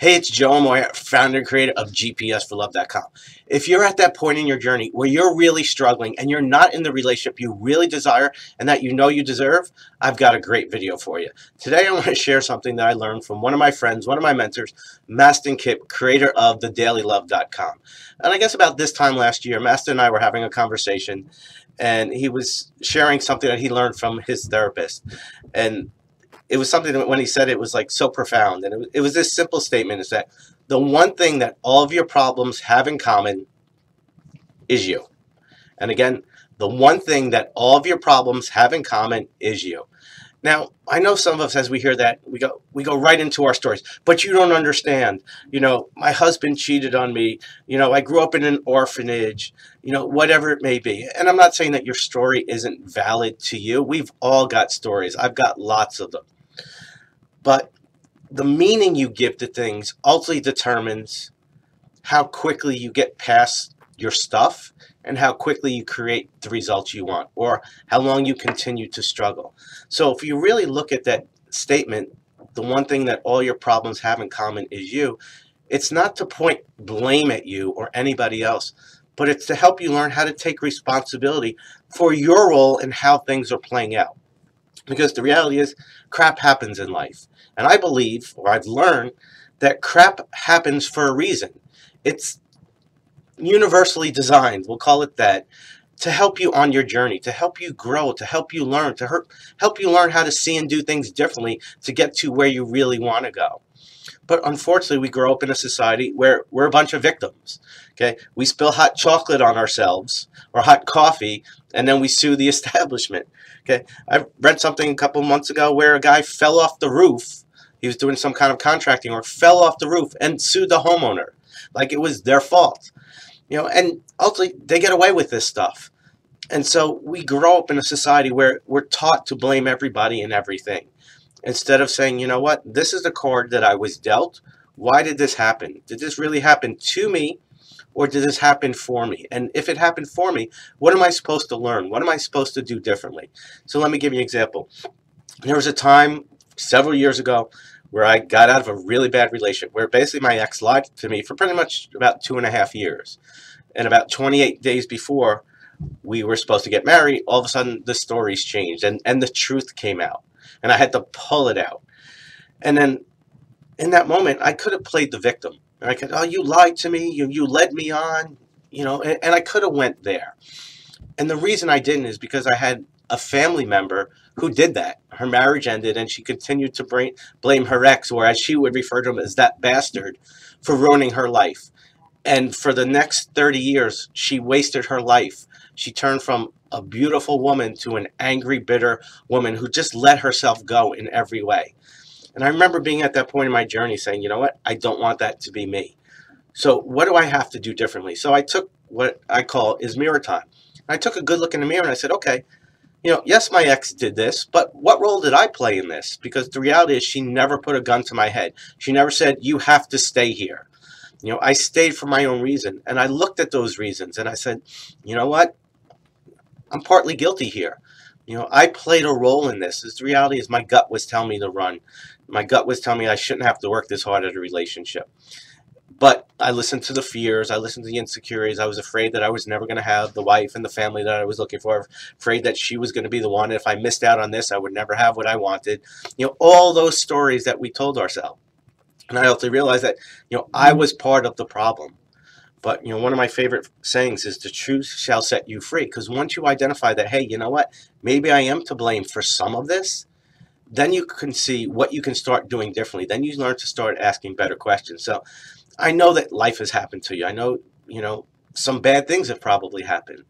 Hey, it's Joe Amoia, founder and creator of GPSforlove.com. If you're at that point in your journey where you're really struggling and you're not in the relationship you really desire and that you know you deserve, I've got a great video for you. Today, I want to share something that I learned from one of my friends, one of my mentors, Mastin Kipp, creator of thedailylove.com. And I guess about this time last year, Mastin and I were having a conversation, and he was sharing something that he learned from his therapist. And it was something that when he said it was like so profound, and it was this simple statement: is that the one thing that all of your problems have in common is you. And again, the one thing that all of your problems have in common is you. Now, I know some of us, as we hear that, we go right into our stories. But you don't understand. My husband cheated on me. I grew up in an orphanage. Whatever it may be. And I'm not saying that your story isn't valid to you. We've all got stories. I've got lots of them. But the meaning you give to things ultimately determines how quickly you get past your stuff and how quickly you create the results you want, or how long you continue to struggle. So if you really look at that statement, the one thing that all your problems have in common is you, it's not to point blame at you or anybody else, but it's to help you learn how to take responsibility for your role in how things are playing out. Because the reality is, crap happens in life. And I believe, or I've learned, that crap happens for a reason. It's universally designed, we'll call it that, to help you on your journey, to help you grow, to help you learn, to help you learn how to see and do things differently to get to where you really want to go. But unfortunately, we grow up in a society where we're a bunch of victims. Okay, we spill hot chocolate on ourselves or hot coffee, and then we sue the establishment. Okay, I read something a couple months ago where a guy fell off the roof. He was doing some kind of contracting work, fell off the roof, and sued the homeowner, like it was their fault. And ultimately, they get away with this stuff. And so we grow up in a society where we're taught to blame everybody and everything, instead of saying, you know what, this is the card that I was dealt. Why did this happen? Did this really happen to me, or did this happen for me? And if it happened for me, what am I supposed to learn? What am I supposed to do differently? So let me give you an example. There was a time several years ago where I got out of a really bad relationship, where basically my ex lied to me for pretty much about 2.5 years. And about 28 days before we were supposed to get married, all of a sudden the stories changed and the truth came out. And I had to pull it out. And then in that moment, I could have played the victim. I could, oh, you lied to me, you led me on, and I could have went there. And the reason I didn't is because I had a family member who did that. Her marriage ended, and she continued to blame her ex, or as she would refer to him as that bastard, for ruining her life. And for the next 30 years, she wasted her life. She turned from a beautiful woman to an angry, bitter woman who just let herself go in every way. And I remember being at that point in my journey saying, you know what, I don't want that to be me. So what do I have to do differently? So I took what I call is mirror time. I took a good look in the mirror and I said, okay, yes, my ex did this, but what role did I play in this? Because the reality is she never put a gun to my head. She never said, you have to stay here. I stayed for my own reason. And I looked at those reasons and I said, you know what? I'm partly guilty here. I played a role in this. The reality is my gut was telling me to run. My gut was telling me I shouldn't have to work this hard at a relationship. But I listened to the fears. I listened to the insecurities. I was afraid that I was never going to have the wife and the family that I was looking for. Afraid that she was going to be the one. If I missed out on this, I would never have what I wanted. All those stories that we told ourselves. And I also realized that, I was part of the problem. But, one of my favorite sayings is the truth shall set you free. Because once you identify that, hey, you know what, maybe I am to blame for some of this, then you can see what you can start doing differently. Then you learn to start asking better questions. So I know that life has happened to you. I know, some bad things have probably happened.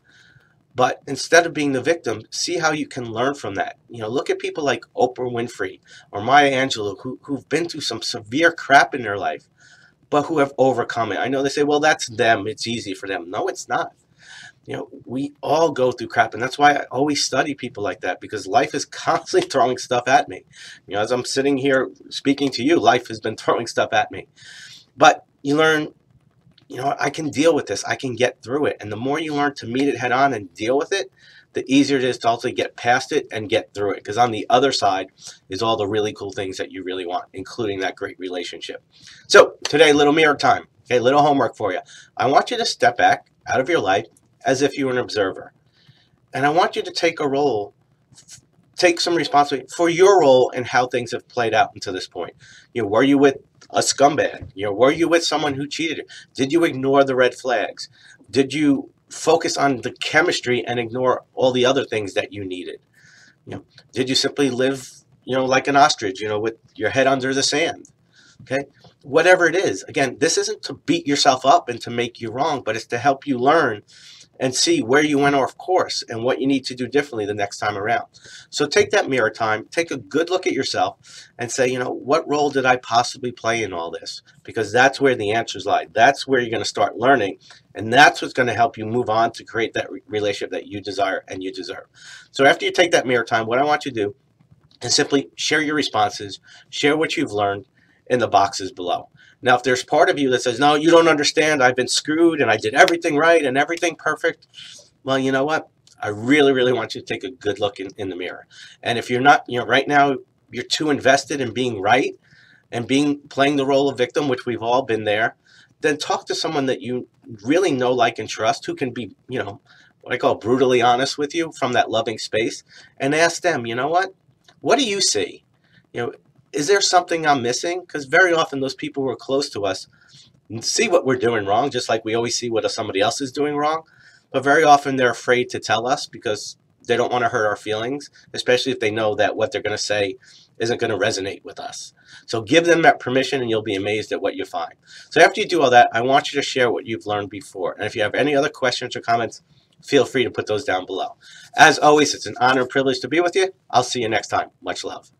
But instead of being the victim, see how you can learn from that. Look at people like Oprah Winfrey or Maya Angelou who've been through some severe crap in their life, but who have overcome it. I know they say, well, that's them. It's easy for them. No, it's not. We all go through crap, and that's why I always study people like that, because life is constantly throwing stuff at me. As I'm sitting here speaking to you, life has been throwing stuff at me. But you learn, I can deal with this. I can get through it. And the more you learn to meet it head on and deal with it, the easier it is to also get past it and get through it. Because on the other side is all the really cool things that you really want, including that great relationship. So today, little mirror time. Okay, little homework for you. I want you to step back out of your life as if you were an observer. And I want you to take a role, take some responsibility for your role and how things have played out until this point. Were you with a scumbag? Were you with someone who cheated you? Did you ignore the red flags? Did you focus on the chemistry and ignore all the other things that you needed? Did you simply live, like an ostrich, with your head under the sand? Okay, whatever it is. Again, this isn't to beat yourself up and to make you wrong, but it's to help you learn and see where you went off course and what you need to do differently the next time around. So take that mirror time, take a good look at yourself and say, what role did I possibly play in all this? Because that's where the answers lie. That's where you're going to start learning, and that's what's going to help you move on to create that relationship that you desire and you deserve. So after you take that mirror time, what I want you to do is simply share your responses, share what you've learned in the boxes below. Now, if there's part of you that says, no, you don't understand, I've been screwed and I did everything right and everything perfect, well, you know what? I really, really want you to take a good look in the mirror. And if you're not, right now, you're too invested in being right and playing the role of victim, which we've all been there, then talk to someone that you really know, like, and trust, who can be, what I call brutally honest with you from that loving space, and ask them, what do you see? Is there something I'm missing? Because very often those people who are close to us see what we're doing wrong, just like we always see what somebody else is doing wrong. But very often they're afraid to tell us because they don't want to hurt our feelings, especially if they know that what they're going to say isn't going to resonate with us. So give them that permission and you'll be amazed at what you find. So after you do all that, I want you to share what you've learned before. And if you have any other questions or comments, feel free to put those down below. As always, it's an honor and privilege to be with you. I'll see you next time. Much love.